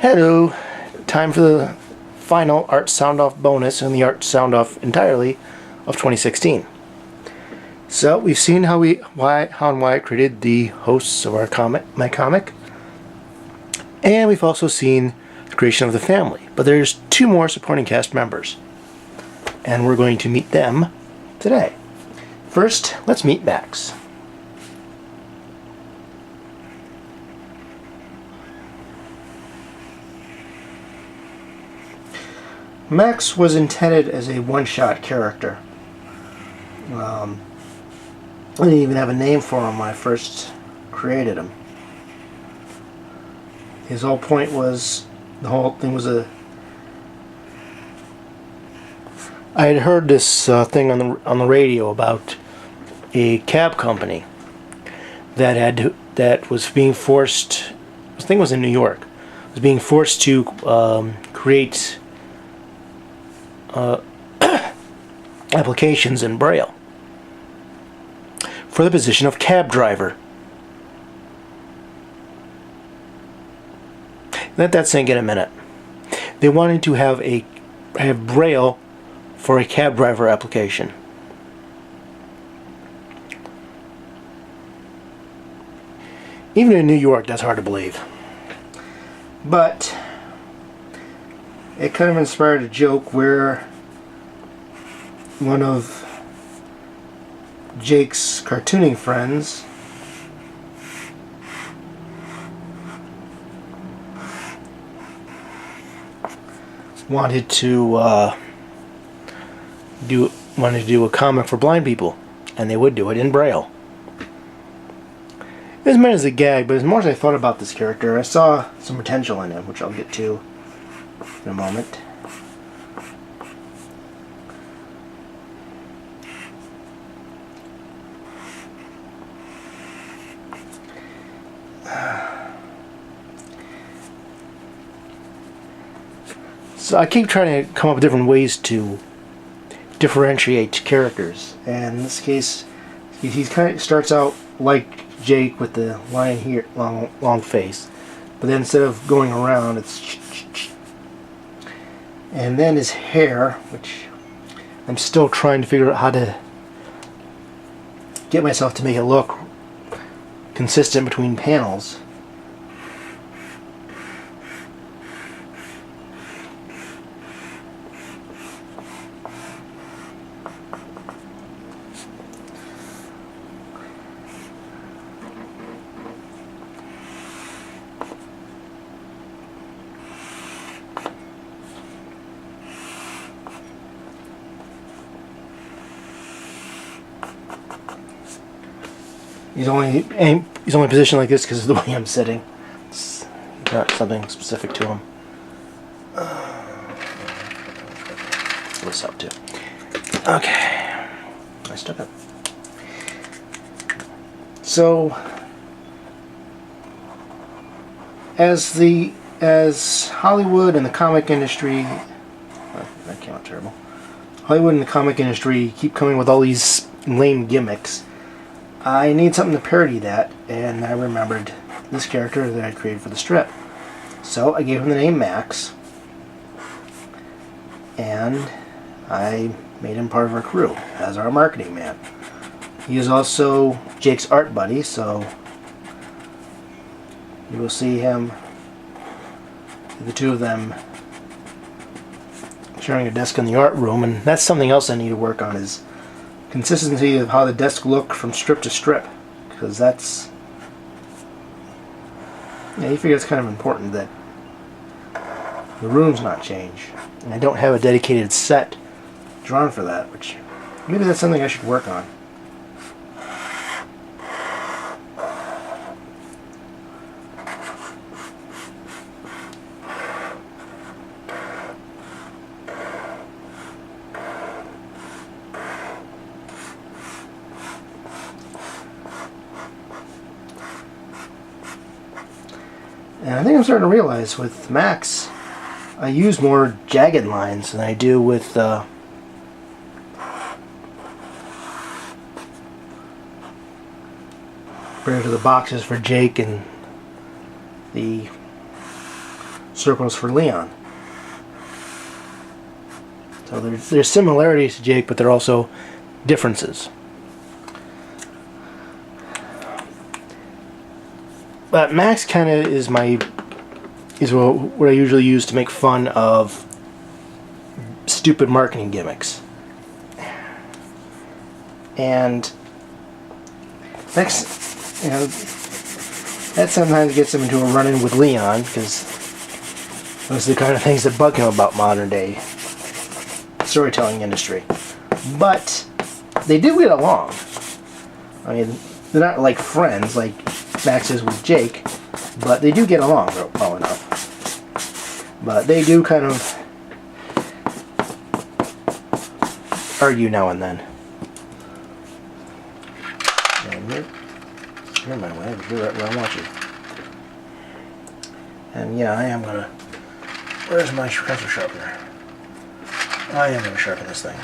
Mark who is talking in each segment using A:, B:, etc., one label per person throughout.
A: Hello, time for the final Art Soundoff bonus and the Art Soundoff entirely of 2016. So we've seen how and why I created the hosts of my comic, and we've also seen the creation of the family. But there's two more supporting cast members, and we're going to meet them today. First, let's meet Max. Max was intended as a one-shot character. I didn't even have a name for him when I first created him. His whole point was, the whole thing was I had heard this thing on the radio about a cab company that was being forced. I think it was in New York. Was being forced to create applications in Braille for the position of cab driver. Let that sink in a minute. They wanted to have Braille for a cab driver application. Even in New York, that's hard to believe. But it kind of inspired a joke where one of Jake's cartooning friends wanted to do a comic for blind people, and they would do it in Braille. It was meant as a gag, but as more as I thought about this character, I saw some potential in him, which I'll get to in a moment. So I keep trying to come up with different ways to differentiate characters, and in this case, he kind of starts out like Jake with the line here, long face, but then instead of going around, it's and then his hair, which I'm still trying to figure out how to get myself to make it look consistent between panels. He's only positioned like this because of the way I'm sitting. It's not something specific to him. What's up to? Okay, I stuck up. So, as Hollywood and the comic industry, that came out terrible. Hollywood and the comic industry keep coming with all these lame gimmicks. I need something to parody that, and I remembered this character that I created for the strip. So I gave him the name Max, and I made him part of our crew as our marketing man. He is also Jake's art buddy, so you will see him, the two of them, sharing a desk in the art room, and that's something else I need to work on, is consistency of how the desk look from strip to strip, because that's, you figure it's kind of important that the rooms not change, and I don't have a dedicated set drawn for that, which maybe that's something I should work on. And I think I'm starting to realize with Max, I use more jagged lines than I do with compared to the boxes for Jake and the circles for Leon. So there's similarities to Jake, but there are also differences. But Max kind of is what I usually use to make fun of stupid marketing gimmicks. And Max, you know, that sometimes gets him into a run-in with Leon, because those are the kind of things that bug him about modern day storytelling industry. But they do get along. I mean, they're not like friends like Max is with Jake, but they do get along well enough. But they do kind of argue now and then. And you're in my way, but you're right where I want you. And yeah, I am gonna... Where's my pencil sharpener? I am gonna sharpen this thing.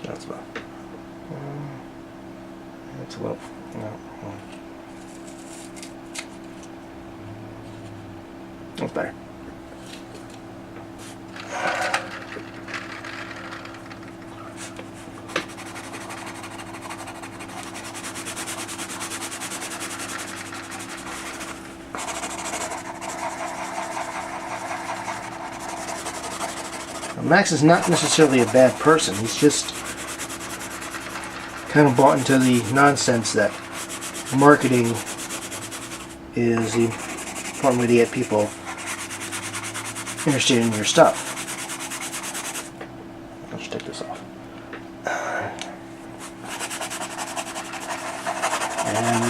A: That's about... That's a little... No. That's better. Max is not necessarily a bad person. He's just kind of bought into the nonsense that marketing is the important way to get people interested in your stuff. Let's take this off. And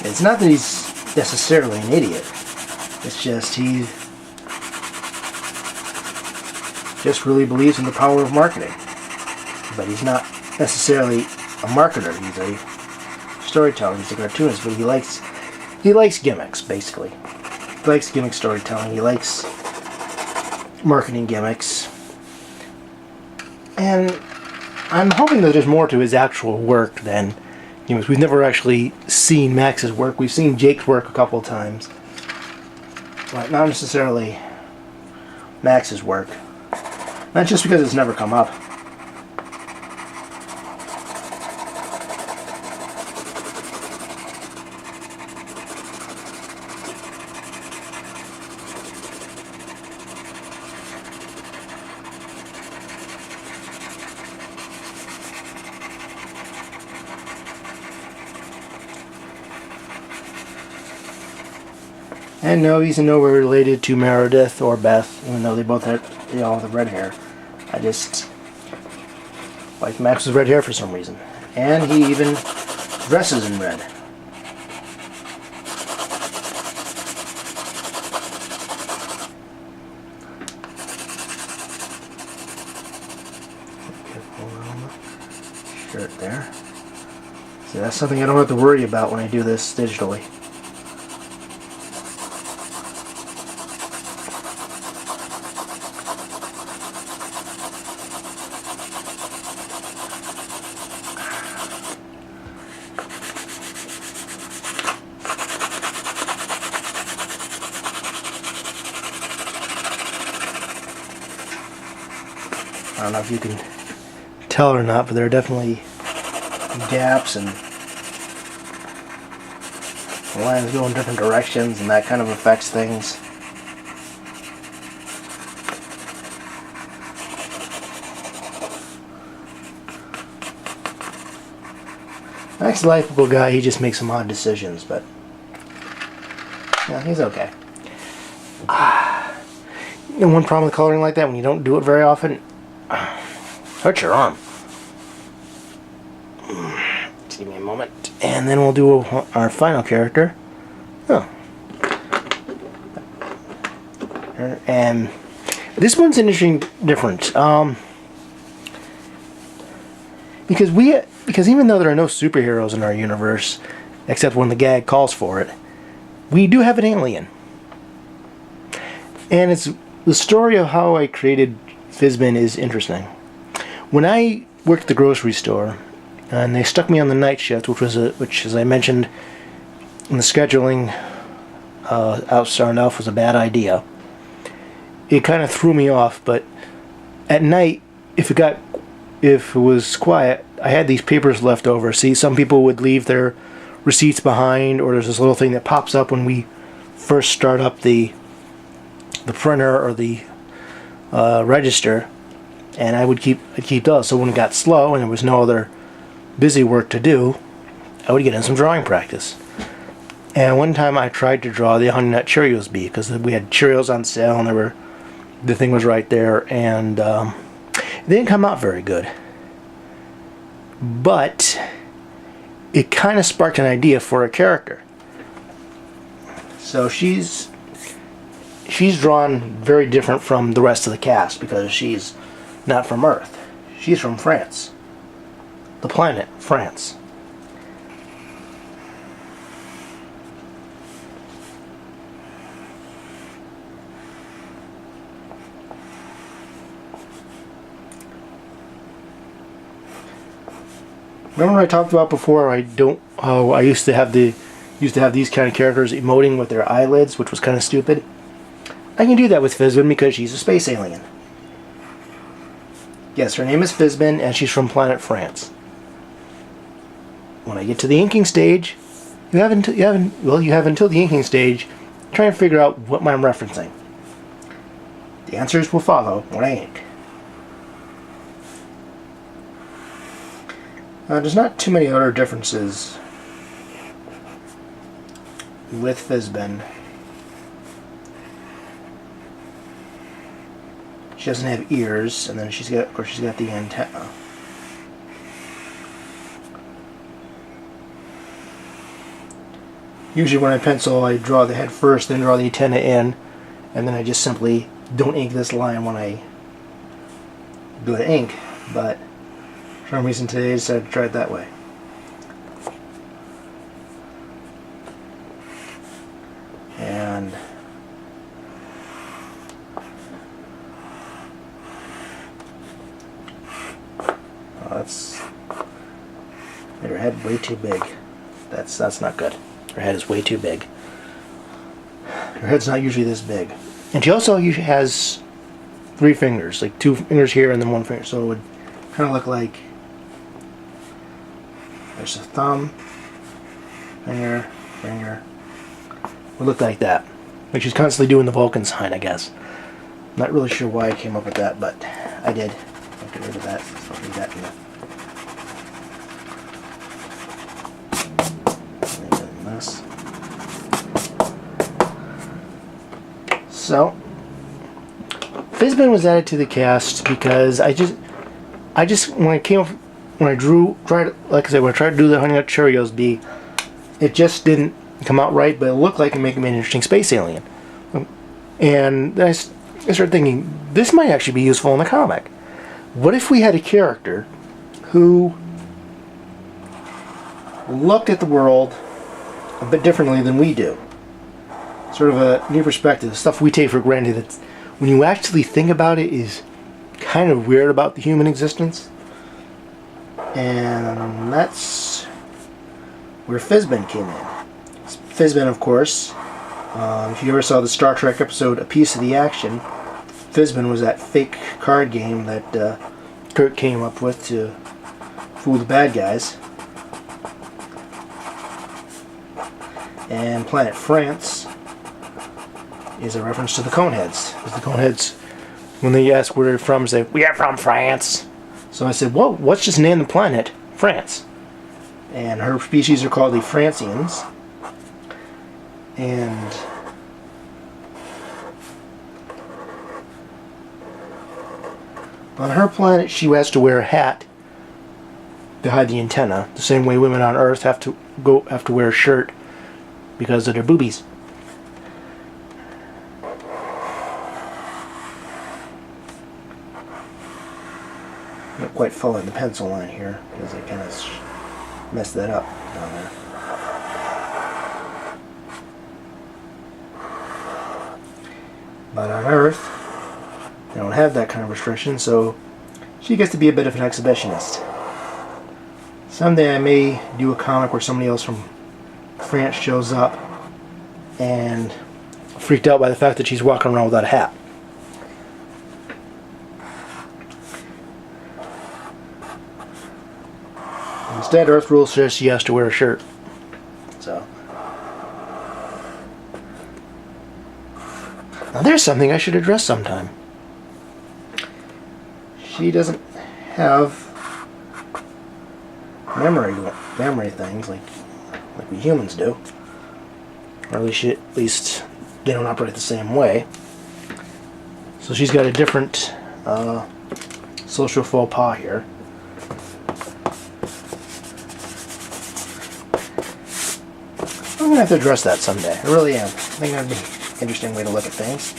A: it's not that he's necessarily an idiot. It's just he just really believes in the power of marketing. But he's not necessarily a marketer. He's a storyteller. He's a cartoonist, but he likes gimmicks, basically. He likes gimmick storytelling. He likes marketing gimmicks. And I'm hoping that there's more to his actual work than gimmicks. We've never actually seen Max's work. We've seen Jake's work a couple of times, but not necessarily Max's work. Not just because it's never come up. And no, he's in no way related to Meredith or Beth, even though they all have red hair. I just like Max's red hair for some reason. And he even dresses in red. Shirt there. See, that's something I don't have to worry about when I do this digitally. I don't know if you can tell or not, but there are definitely gaps and the lines go in different directions, and that kind of affects things. Max is a likable guy. He just makes some odd decisions, but yeah, he's okay. You know, one problem with coloring like that, when you don't do it very often, hurts your arm. Just give me a moment. And then we'll do our final character. Oh. And this one's an interesting difference. Because even though there are no superheroes in our universe, except when the gag calls for it, we do have an alien. And it's the story of how I created Fizzbin is interesting. When I worked at the grocery store, and they stuck me on the night shift, which, as I mentioned in the scheduling, Art Soundoff was a bad idea. It kind of threw me off, but at night, if it was quiet, I had these papers left over. See, some people would leave their receipts behind, or there's this little thing that pops up when we first start up the printer or the register, and I'd keep those. So when it got slow and there was no other busy work to do, I would get in some drawing practice. And one time I tried to draw the Honey Nut Cheerios bee, because we had Cheerios on sale and the thing was right there, and it didn't come out very good. But it kind of sparked an idea for a character. So she's drawn very different from the rest of the cast, because she's not from Earth. She's from France. The planet, France. Remember I talked about before how I used to have these kind of characters emoting with their eyelids, which was kind of stupid? I can do that with Fizzbin because she's a space alien. Yes, her name is Fizzbin, and she's from planet France. When I get to the inking stage, you have until the inking stage to try and figure out what I'm referencing. The answers will follow when I ink. There's not too many other differences with Fizzbin. She doesn't have ears, and then she's got the antenna. Usually when I pencil, I draw the head first, then draw the antenna in, and then I just simply don't ink this line when I go to ink, but for some reason today I decided to try it that way. And that's made her head way too big. That's not good. Her head is way too big. Her head's not usually this big. And she also usually has 3 fingers, like 2 fingers here and then 1 finger, so it would kind of look like there's a thumb, finger, would look like that. Like she's constantly doing the Vulcan sign, I guess. Not really sure why I came up with that, but I did. I'll get rid of that. I'll leave that in there. This. So, Fizzbin was added to the cast because I just when I tried to do the Honey Nut Cheerios bee, it just didn't come out right, but it looked like it made me an interesting space alien. And then I started thinking, this might actually be useful in the comic. What if we had a character who looked at the world a bit differently than we do? Sort of a new perspective, stuff we take for granted that when you actually think about it is kind of weird about the human existence. And that's where Fizzbin came in. Fizzbin, of course, if you ever saw the Star Trek episode A Piece of the Action, Fizzbin was that fake card game that Kirk came up with to fool the bad guys. And Planet France is a reference to the Coneheads. Because the Coneheads, when they ask where they're from, say, "We are from France." So I said, well, let's just name the planet France. And her species are called the Francians. And on her planet, she has to wear a hat to hide the antenna, the same way women on Earth have to wear a shirt because of their boobies. Not quite following the pencil line here because I kind of messed that up down there. But on Earth, they don't have that kind of restriction, so she gets to be a bit of an exhibitionist. Someday I may do a comic where somebody else from France shows up and freaked out by the fact that she's walking around without a hat. Instead, Earth Rule says she has to wear a shirt. So. Now there's something I should address sometime. She doesn't have memory things like we humans do. Or at least they don't operate the same way. So she's got a different social faux pas here. I'm going to have to address that someday. I really am. I think that would be an interesting way to look at things.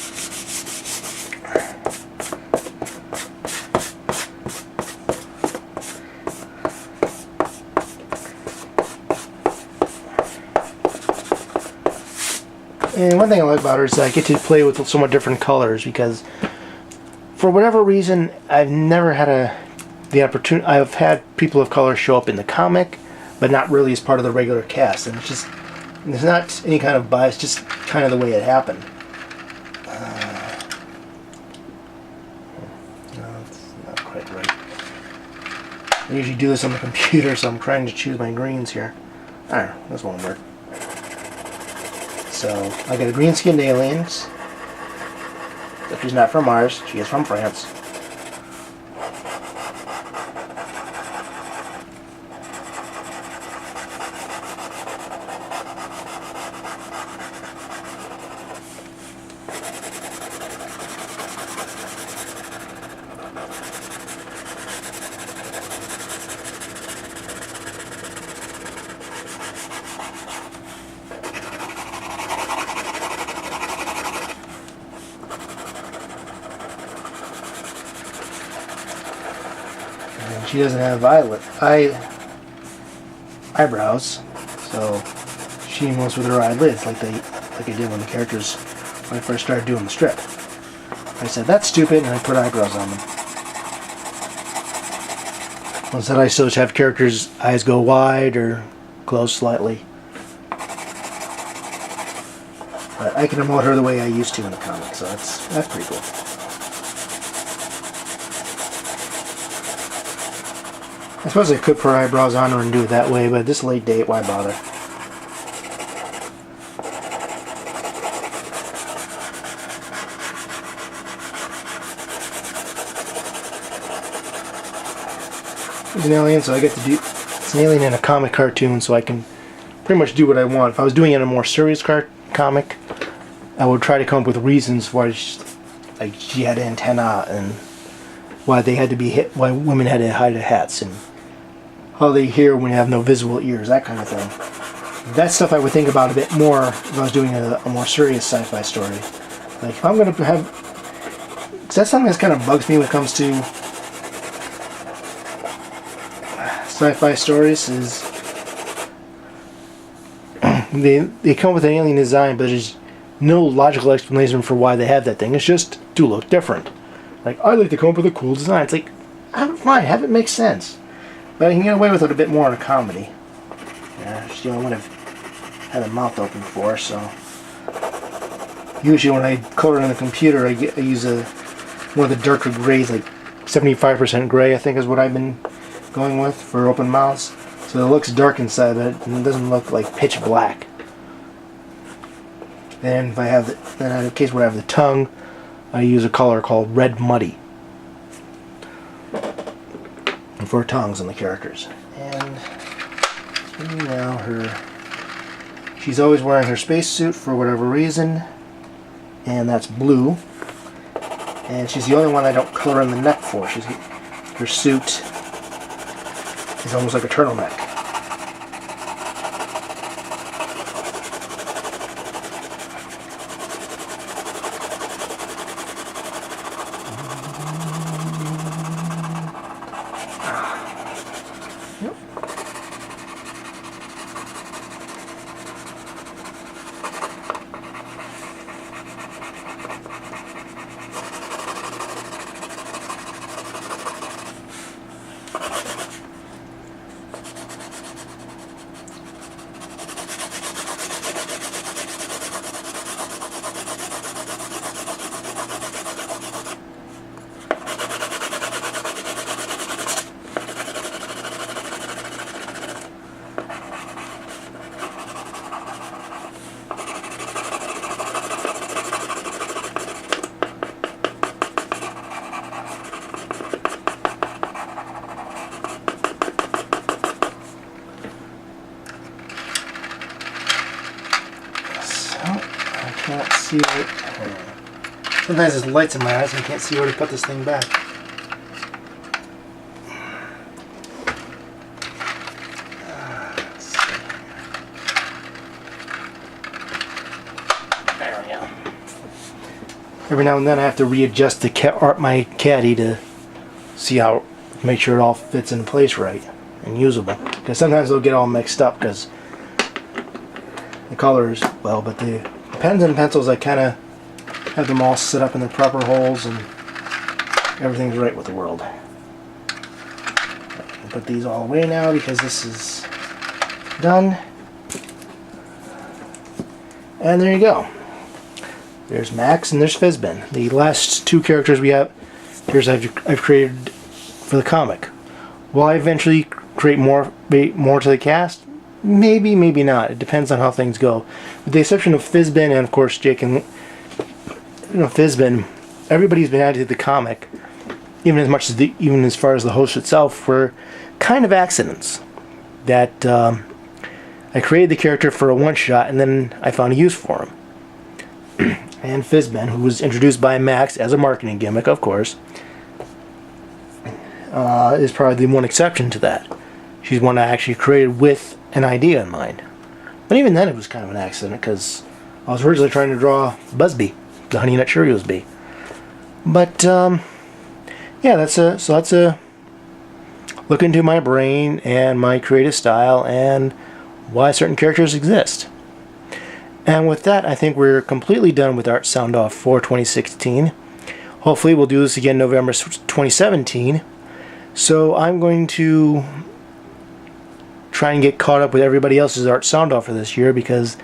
A: And one thing I like about her is that I get to play with somewhat different colors because for whatever reason I've never had the opportunity. I've had people of color show up in the comic, but not really as part of the regular cast, and there's not any kind of bias, just kind of the way it happened. No, it's not quite right. I usually do this on the computer, so I'm trying to choose my greens here. I don't know, this won't work. So, I got a green-skinned aliens. But she's not from Mars, she is from France. She doesn't have violet eyebrows, so she moves with her eyelids like I did when the characters, when I first started doing the strip. I said, that's stupid, and I put eyebrows on them. Instead I still have characters' eyes go wide or close slightly. But I can emote her the way I used to in the comic, so that's pretty cool. I suppose I could put eyebrows on her and do it that way, but at this late date, why bother? It's an alien, so I get to do... It's an alien in a comic cartoon, so I can pretty much do what I want. If I was doing it in a more serious comic, I would try to come up with reasons why she had antenna and why they had to be hit, why women had to hide their hats, and how they hear when you have no visible ears, that kind of thing. That stuff I would think about a bit more if I was doing a more serious sci-fi story. Like, if I'm going to have... Because that's something that kind of bugs me when it comes to sci-fi stories, is they come with an alien design, but there's no logical explanation for why they have that thing. It's just to look different. Like, I like to come up with a cool design. It's like, fine, have it make sense. But I can get away with it a bit more in a comedy. Yeah, she's the only one I've had a mouth open for, so... Usually when I color in the computer, I use one of the darker grays, like 75% gray, I think is what I've been going with for open mouths. So it looks dark inside, but it doesn't look like pitch black. Then if I have then in a case where I have the tongue, I use a color called Red Muddy for tongues on the characters. And now she's always wearing her spacesuit for whatever reason, and that's blue. And she's the only one I don't color in the neck for. Her suit is almost like a turtleneck. see it. Sometimes there's lights in my eyes and I can't see where to put this thing back. There we go. Every now and then I have to readjust my caddy to see how, make sure it all fits in place right and usable. Because sometimes they'll get all mixed up because the colors, well, but the pens and pencils, I kind of have them all set up in the proper holes and everything's right with the world. I'll put these all away now because this is done. And there you go. There's Max and there's Fizzbin. The last two characters we have, I've created for the comic. Will I eventually create more to the cast? Maybe, maybe not. It depends on how things go. With the exception of Fizzbin and of course Jake and Fizzbin, everybody's been added to the comic, even as far as the host itself, were kind of accidents. That I created the character for a one-shot and then I found a use for him. And Fizzbin, who was introduced by Max as a marketing gimmick, of course, is probably the one exception to that. She's one I actually created with an idea in mind. But even then it was kind of an accident because I was originally trying to draw Busby, the Honey Nut Cheerios bee. But yeah, that's a look into my brain and my creative style and why certain characters exist. And with that, I think we're completely done with Art Soundoff for 2016. Hopefully we'll do this again November 2017. So I'm going to try and get caught up with everybody else's Art Soundoff for this year, because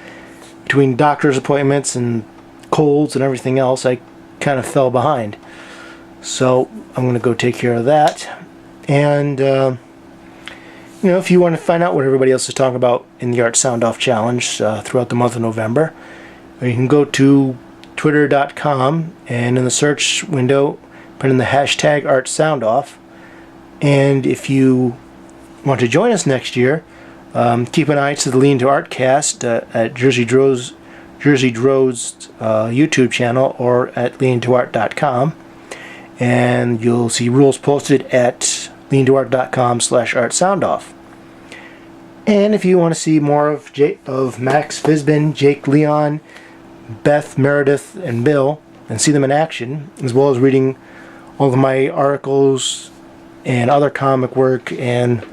A: between doctor's appointments and colds and everything else, I kind of fell behind. So I'm going to go take care of that. And you know, if you want to find out what everybody else is talking about in the Art Soundoff challenge throughout the month of November, you can go to twitter.com and in the search window put in the hashtag Art Soundoff. And if you want to join us next year, keep an eye to the Lean to Artcast at Jersey Dro's YouTube channel or at leantoart.com, and you'll see rules posted at leantoart.com/artsoundoff. And if you want to see more of Max, Fizzbin, Jake, Leon, Beth, Meredith, and Bill, and see them in action, as well as reading all of my articles and other comic work and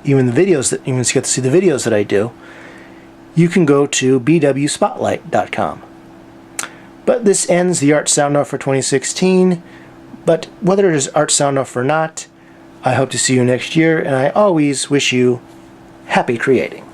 A: even the videos that you get to see the videos that I do, you can go to bwspotlight.com. But this ends the Art Soundoff for 2016. But whether it is Art Soundoff or not, I hope to see you next year, and I always wish you happy creating.